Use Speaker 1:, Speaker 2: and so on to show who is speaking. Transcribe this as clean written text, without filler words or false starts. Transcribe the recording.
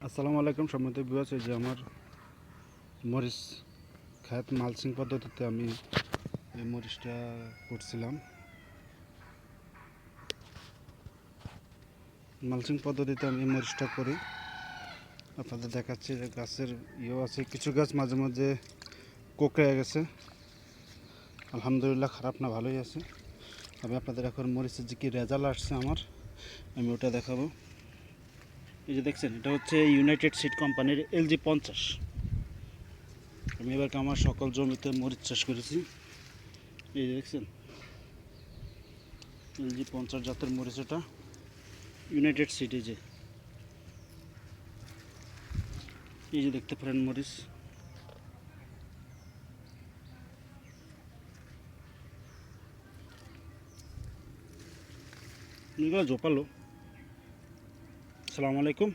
Speaker 1: আসসালামু আলাইকুম সম্মানিত ভিউয়ার্স। এই যে আমার মরিচ ক্ষেত মালচিং পদ্ধতিতে আমি এই মরিচটা করছিলাম। মালচিং পদ্ধতিতে আমি এই মরিচটা করি, আপনাদের দেখাচ্ছি যে গাছের ইয়েও আছে, কিছু গাছ মাঝে মাঝে কোঁকড়ে গেছে, আলহামদুলিল্লাহ খারাপ না, ভালোই আছে। আমি আপনাদের এখন মরিচের যে কি রেজাল্ট আসছে আমার, আমি ওটা দেখাবো। এই যে দেখছেন, এটা হচ্ছে ইউনাইটেড সিড কোম্পানির LG50। আমি এবার আমার সকল জমিতে মরিচ চাষ করেছি। এই যে দেখছেন, LG50 জাতের মরিচ, এটা ইউনাইটেড সিড। এই যে দেখতে পারেন মরিচ, এগুলো জোপালো। আসসালামু আলাইকুম।